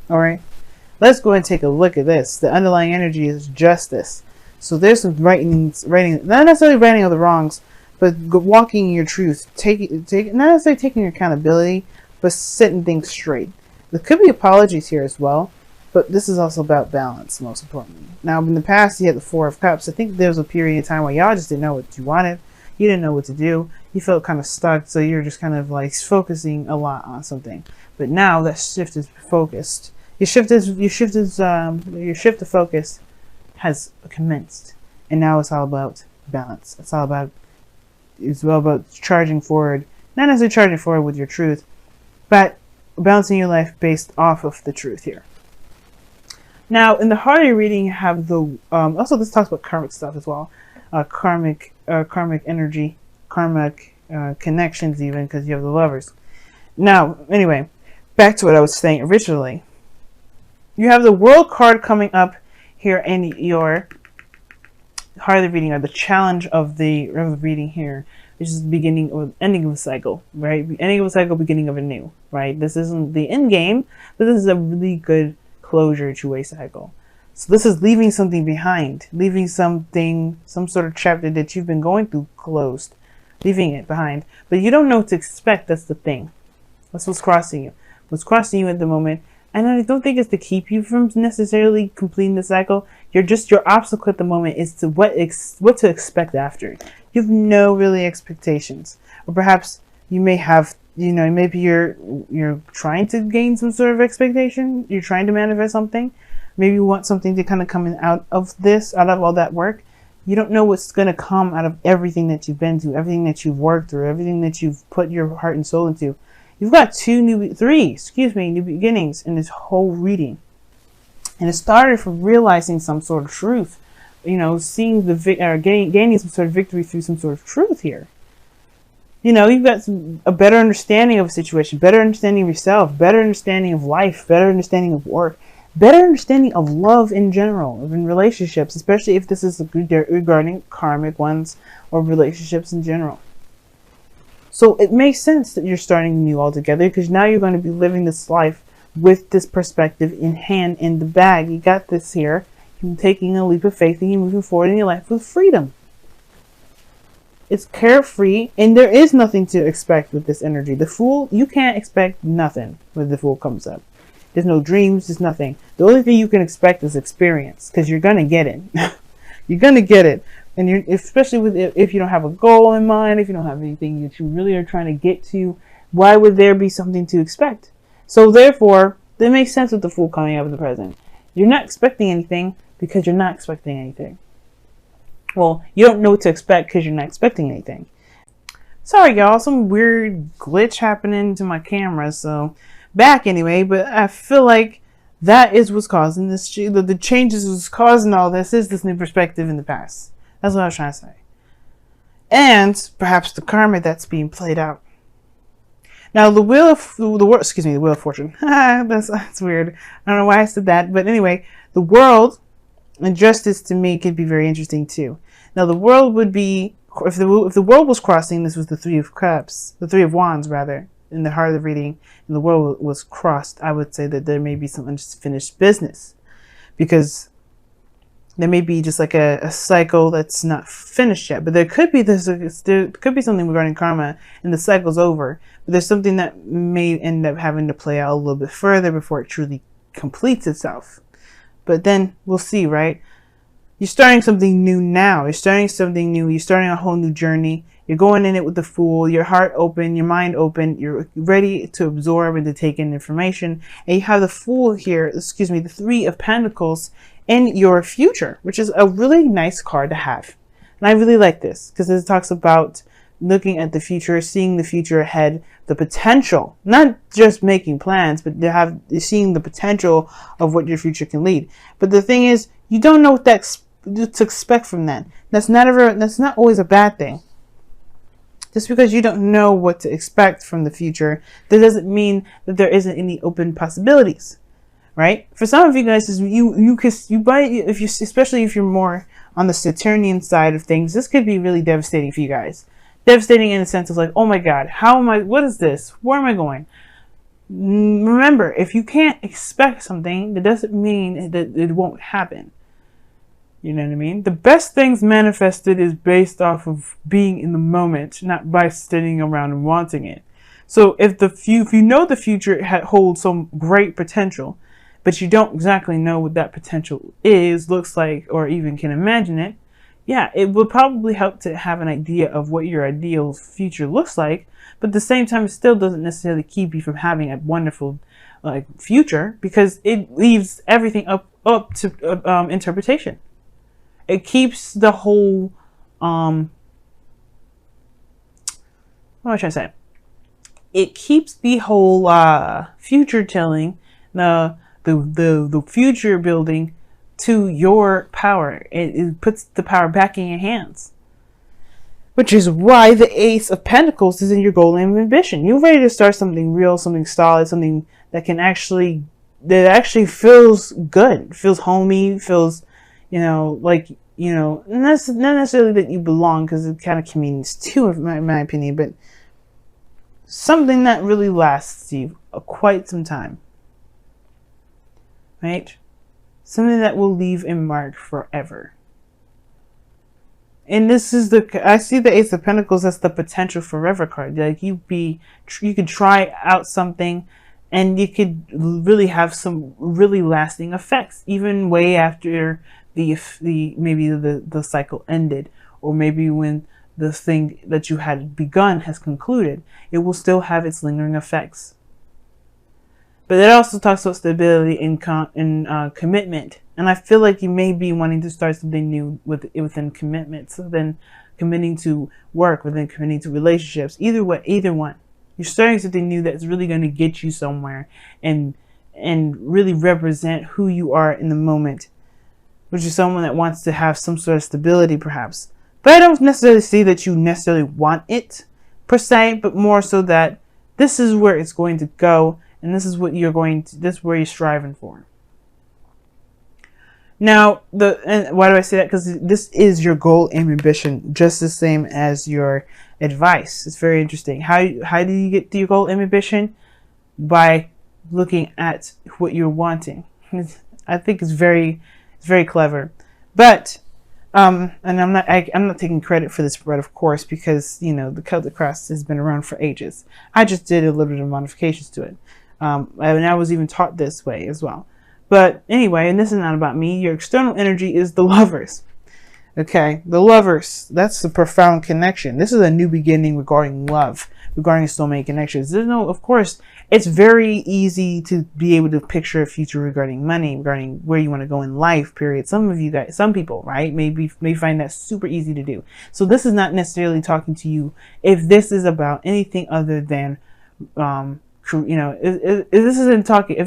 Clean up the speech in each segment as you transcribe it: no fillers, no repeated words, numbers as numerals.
All right. Let's go ahead and take a look at this. The underlying energy is justice. So there's some writing, not necessarily righting of the wrongs, but walking in your truth, not necessarily taking accountability, but setting things straight. There could be apologies here as well, but this is also about balance, most importantly. Now, in the past, you had the Four of Cups. I think there was a period of time where y'all just didn't know what you wanted. You didn't know what to do. You felt kind of stuck, so you're just kind of like focusing a lot on something. But now that shift is focused. Your shift of focus has commenced, and now it's all about balance. It's all about charging forward, not necessarily charging forward with your truth, but balancing your life based off of the truth here. Now, in the heart of your reading, you have the also this talks about karmic stuff as well, karmic energy, karmic connections, even because you have the Lovers. Now, anyway, back to what I was saying originally. You have the World card coming up here in your heart of the reading, or the challenge of the reading here, which is the beginning or ending of a cycle, right? Ending of a cycle, beginning of a new, right? This isn't the end game, but this is a really good closure to a cycle. So this is leaving something behind, leaving something, some sort of chapter that you've been going through closed, leaving it behind. But you don't know what to expect. That's the thing. That's what's crossing you. What's crossing you at the moment. And I don't think it's to keep you from necessarily completing the cycle. Your obstacle at the moment is to what to expect after. You have no really expectations, or perhaps you may have, maybe you're trying to gain some sort of expectation. You're trying to manifest something. Maybe you want something to kind of come out of all that work. You don't know what's going to come out of everything that you've been through, everything that you've worked through, everything that you've put your heart and soul into. You've got new beginnings in this whole reading. And it started from realizing some sort of truth, seeing gaining some sort of victory through some sort of truth here. You've got a better understanding of a situation, better understanding of yourself, better understanding of life, better understanding of work, better understanding of love in general, of in relationships, especially if this is regarding karmic ones or relationships in general. So it makes sense that you're starting new altogether, because now you're going to be living this life with this perspective in hand, in the bag. You got this here. You're taking a leap of faith and you're moving forward in your life with freedom. It's carefree, and there is nothing to expect with this energy. The Fool, you can't expect nothing when the Fool comes up. There's no dreams, there's nothing. The only thing you can expect is experience, because you're going to get it. You're going to get it. And especially if you don't have a goal in mind, if you don't have anything that you really are trying to get to, why would there be something to expect? So therefore, that makes sense with the Fool coming up in the present. You're not expecting anything because you're not expecting anything. Well, you don't know what to expect because you're not expecting anything. Sorry, y'all, some weird glitch happening to my camera, so back anyway. But I feel like that is what's causing this. The changes was causing all this is this new perspective in the past. That's what I was trying to say. And perhaps the karma that's being played out. Now, the Wheel of Fortune. that's weird. I don't know why I said that, but anyway, the world and justice to me could be very interesting too. Now, the world would be, if the world was crossing, this was the Three of Cups, the Three of Wands rather, in the heart of the reading, and the world was crossed. I would say that there may be some unfinished business, because there may be just like a cycle that's not finished yet, but there could be something regarding karma, and the cycle's over. But there's something that may end up having to play out a little bit further before it truly completes itself. But then we'll see, right? You're starting something new now. You're starting something new. You're starting a whole new journey. You're going in it with the Fool, your heart open, your mind open. You're ready to absorb and to take in information. And you have the Fool here, the Three of Pentacles in your future, which is a really nice card to have. And I really like this because it talks about looking at the future, seeing the future ahead, the potential, not just making plans, but seeing the potential of what your future can lead. But the thing is, you don't know what to expect from that. That's not always a bad thing. Just because you don't know what to expect from the future, that doesn't mean that there isn't any open possibilities. Right? For some of you guys, especially if you're more on the Saturnian side of things, this could be really devastating for you guys. Devastating in the sense of like, oh my God, what is this? Where am I going? Remember, if you can't expect something, that doesn't mean that it won't happen. You know what I mean? The best things manifested is based off of being in the moment, not by sitting around and wanting it. So if you know the future holds some great potential, but you don't exactly know what that potential is, looks like, or even can imagine it, yeah, it would probably help to have an idea of what your ideal future looks like. But at the same time, it still doesn't necessarily keep you from having a wonderful future, because it leaves everything up to interpretation. It keeps the whole what am I trying to say? It keeps the whole future telling, the future building to your power. It puts the power back in your hands. Which is why the Ace of Pentacles is in your goal and ambition. You're ready to start something real, something solid, something that actually feels good, feels homey, feels, like, not necessarily that you belong, because it kind of means too, in my opinion, but something that really lasts you quite some time, right? Something that will leave a mark forever. And this is I see the Ace of Pentacles as the potential forever card. Like you could try out something, and you could really have some really lasting effects, even way after maybe the cycle ended, or maybe when the thing that you had begun has concluded. It will still have its lingering effects. But it also talks about stability and commitment. And I feel like you may be wanting to start something new within commitment. So then committing to work, within committing to relationships, either one. You're starting something new that's really going to get you somewhere and really represent who you are in the moment, which is someone that wants to have some sort of stability, perhaps. But I don't necessarily see that you necessarily want it per se, but more so that this is where it's going to go. And this is what this is where you're striving for. Now, and why do I say that? Because this is your goal and ambition, just the same as your advice. It's very interesting. How do you get to your goal and ambition? By looking at what you're wanting. I think it's very clever. But and I'm not taking credit for this spread, of course, because the Celtic Cross has been around for ages. I just did a little bit of modifications to it. And I was even taught this way as well. But anyway, and this is not about me. Your external energy is the Lovers. Okay, the Lovers. That's a profound connection. This is a new beginning regarding love, regarding soulmate connections. Of course, it's very easy to be able to picture a future regarding money, regarding where you want to go in life, period. Some people, right, may find that super easy to do. So this is not necessarily talking to you if this is about anything other than if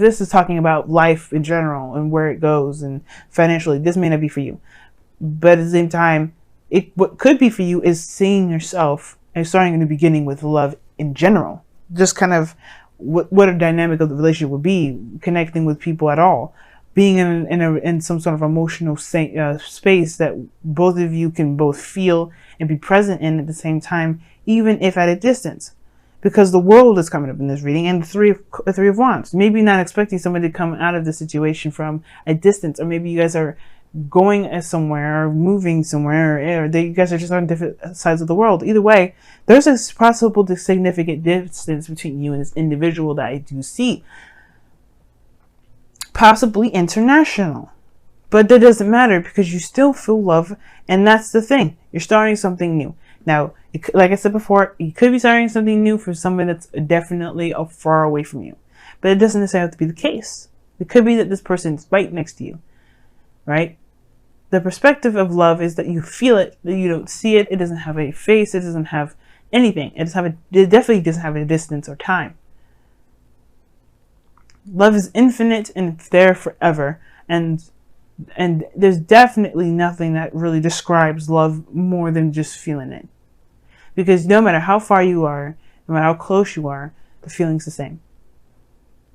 this is talking about life in general and where it goes and financially, this may not be for you. But at the same time, what could be for you is seeing yourself and starting in the beginning with love in general. Just kind of what a dynamic of the relationship would be, connecting with people at all, being in some sort of emotional space that both of you can both feel and be present in at the same time, even if at a distance. Because the World is coming up in this reading, and the Three of Wands. Maybe not expecting somebody to come out of the situation from a distance, or maybe you guys are going somewhere or moving somewhere, or you guys are just on different sides of the world. Either way, there's a possible significant distance between you and this individual that I do see. Possibly international. But that doesn't matter, because you still feel love, and that's the thing. You're starting something new. Now, like I said before, you could be starting something new for someone that's definitely far away from you. But it doesn't necessarily have to be the case. It could be that this person's right next to you, right? The perspective of love is that you feel it, that you don't see it. It doesn't have a face. It doesn't have anything. It definitely doesn't have a distance or time. Love is infinite and it's there forever. And there's definitely nothing that really describes love more than just feeling it. Because no matter how far you are, no matter how close you are, the feeling's the same.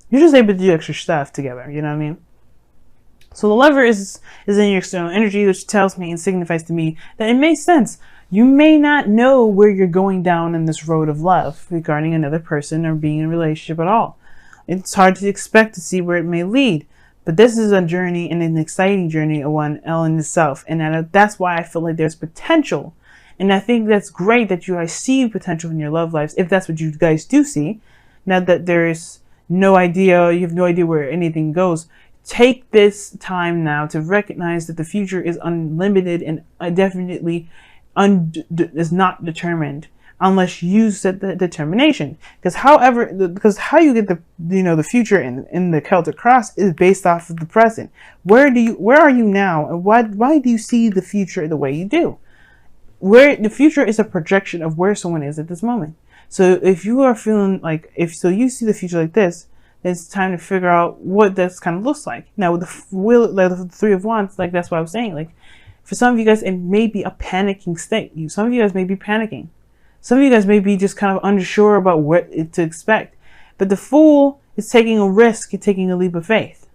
You're just able to do extra stuff together, you know what I mean? So the Lover is in your external energy, which tells me and signifies to me that it makes sense. You may not know where you're going down in this road of love regarding another person or being in a relationship at all. It's hard to expect to see where it may lead. But this is a journey, and an exciting journey, one in itself. And that's why I feel like there's potential. And I think that's great that you guys see potential in your love lives, if that's what you guys do see. Now that there's no idea, you have no idea where anything goes. Take this time now to recognize that the future is unlimited and definitely is not determined unless you set the determination. Because how you get the future in the Celtic cross is based off of the present. Where are you now, and why do you see the future the way you do? Where the future is a projection of where someone is at this moment. So if you are feeling like, you see the future like this, it's time to figure out what this kind of looks like. Now with the Three of Wands, like that's what I was saying. Like for some of you guys, it may be a panicking state. Some of you guys may be panicking. Some of you guys may be just kind of unsure about what to expect. But the Fool is taking a risk and taking a leap of faith.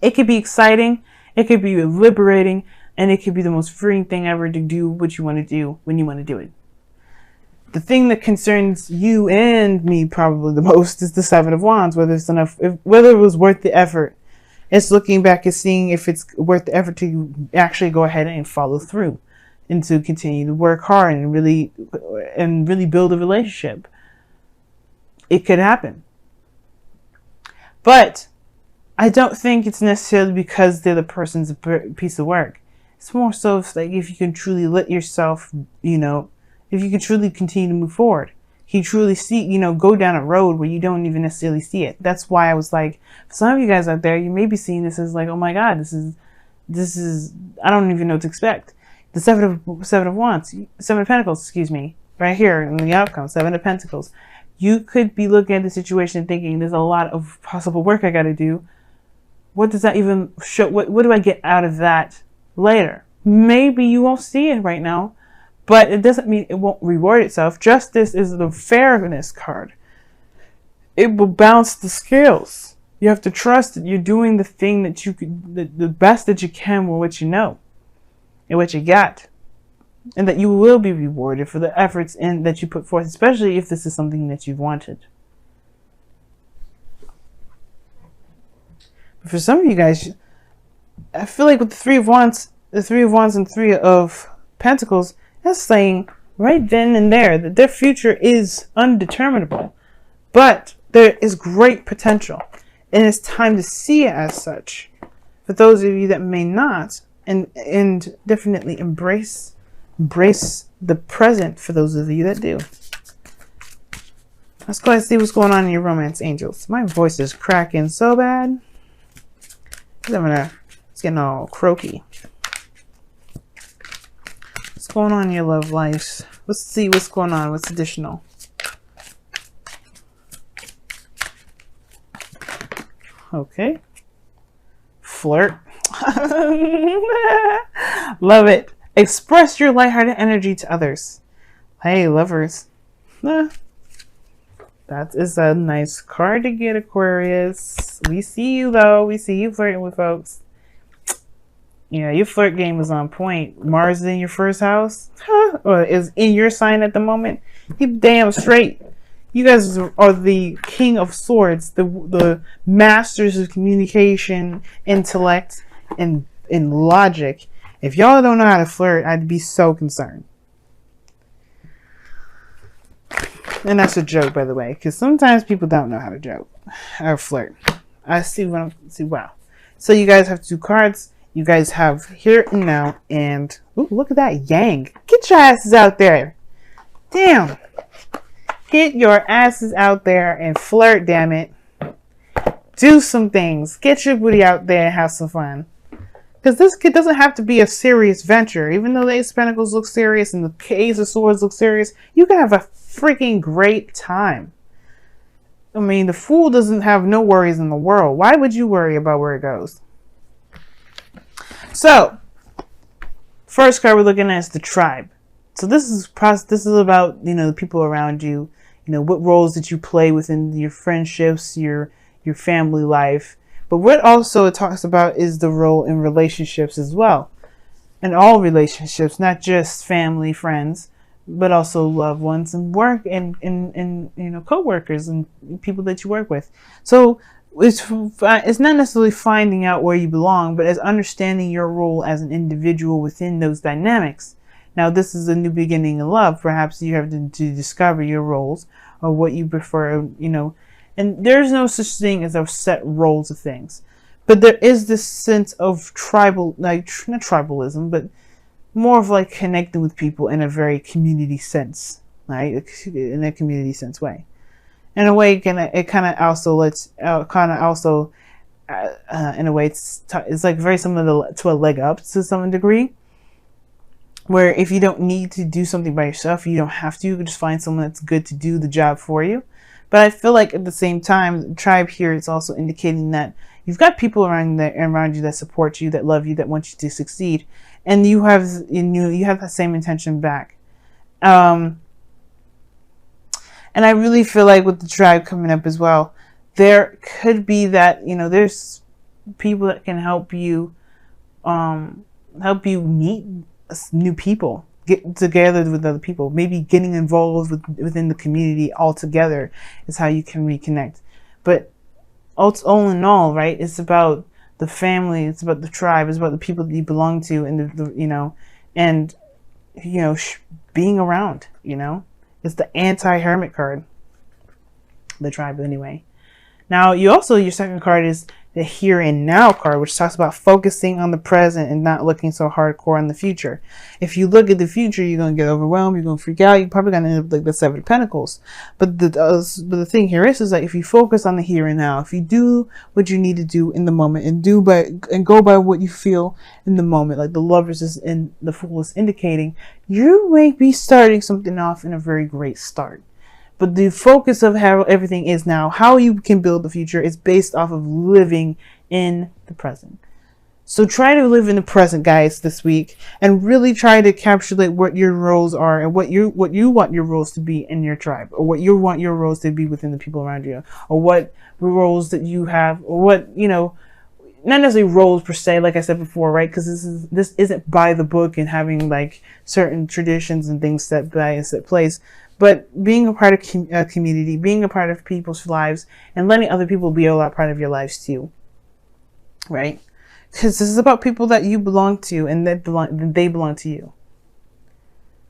It could be exciting. It could be liberating. And it could be the most freeing thing ever to do what you want to do when you want to do it. The thing that concerns you and me probably the most is the Seven of Wands, whether it was worth the effort. It's looking back and seeing if it's worth the effort to actually go ahead and follow through and to continue to work hard and really build a relationship. It could happen. But I don't think it's necessarily because they're the person's piece of work. It's more so like if you can truly let yourself, if you can truly continue to move forward, you truly see, go down a road where you don't even necessarily see it. That's why I was like, for some of you guys out there, you may be seeing this as like, oh my God, this is, I don't even know what to expect. The Seven of Wands, Seven of Pentacles, excuse me, right here in the outcome, Seven of Pentacles. You could be looking at the situation thinking there's a lot of possible work I got to do. What does that even show? What do I get out of that later? Maybe you won't see it right now, but it doesn't mean it won't reward itself. Justice is the fairness card. It will balance the scales. You have to trust that you're doing the thing that the best that you can with what you know and what you got, and that you will be rewarded for the efforts that you put forth, especially if this is something that you've wanted. But for some of you guys, I feel like with the Three of Wands and Three of Pentacles, that's saying right then and there that their future is undeterminable, but there is great potential, and it's time to see it as such. For those of you that may not, and definitely embrace the present for those of you that do. Let's go ahead and see what's going on in your romance, angels. My voice is cracking so bad. It's getting all croaky. What's going on in your love lives? Let's see what's going on. What's additional? Okay. Flirt. Love it. Express your lighthearted energy to others. Hey, lovers. That is a nice card to get, Aquarius. We see you, though. We see you flirting with folks. Yeah, your flirt game is on point. Mars is in your first house. Or is in your sign at the moment. You damn straight. You guys are the King of Swords. The masters of communication, intellect, and logic. If y'all don't know how to flirt, I'd be so concerned. And that's a joke, by the way, because sometimes people don't know how to joke or flirt. I see what I'm see. Wow. So you guys have two cards. You guys have Here and Now, and ooh, look at that Yang. Get your asses out there. Damn. Get your asses out there and flirt, damn it. Do some things. Get your booty out there and have some fun. Because this kid doesn't have to be a serious venture. Even though the Ace of Pentacles looks serious and the Ace of Swords looks serious, you can have a freaking great time. I mean, the Fool doesn't have no worries in the world. Why would you worry about where it goes? So, first card we're looking at is the Tribe. So this is about, the people around you. What roles that you play within your friendships, your family life. But what also it talks about is the role in relationships as well. In all relationships, not just family, friends, but also loved ones and work and you know, co-workers and people that you work with. So it's not necessarily finding out where you belong, but as understanding your role as an individual within those dynamics. Now, this is a new beginning in love. Perhaps you have to discover your roles or what you prefer, you know, and there's no such thing as a set roles of things. But there is this sense of tribal, like, not tribalism, but more of like connecting with people in a very community sense, right? In a community sense way. In a way, it kind of also lets, in a way, it's like very similar to a leg up to some degree, where if you don't need to do something by yourself, you don't have to. You can just find someone that's good to do the job for you. But I feel like at the same time, the tribe here is also indicating that you've got people around you that support you, that love you, that want you to succeed, and you have that same intention back. And I really feel like with the tribe coming up as well, there could be that, you know, there's people that can help you meet new people, get together with other people, maybe getting involved within the community altogether is how you can reconnect. But all in all, right, it's about the family, it's about the tribe, it's about the people that you belong to, and the you know, and you know, being around, you know. It's the anti-hermit card, the tribe anyway. Now, your second card is the here and now card, which talks about focusing on the present and not looking so hardcore on the future. If you look at the future, you're going to get overwhelmed, you're going to freak out, you're probably going to end up like the Seven of Pentacles. But the thing here is that if you focus on the here and now, if you do what you need to do in the moment and go by what you feel in the moment, like the Lovers is in the Fool is indicating, you may be starting something off in a very great start. But the focus of how everything is now, how you can build the future, is based off of living in the present. So try to live in the present, guys, this week, and really try to encapsulate what your roles are and what you want your roles to be in your tribe, or what you want your roles to be within the people around you, or what roles that you have, or what, you know, not necessarily roles per se, like I said before, right? Because this isn't by the book and having like certain traditions and things set by a set place. But being a part of a community, being a part of people's lives, and letting other people be a part of your lives too, right? Because this is about people that you belong to, and they belong to you.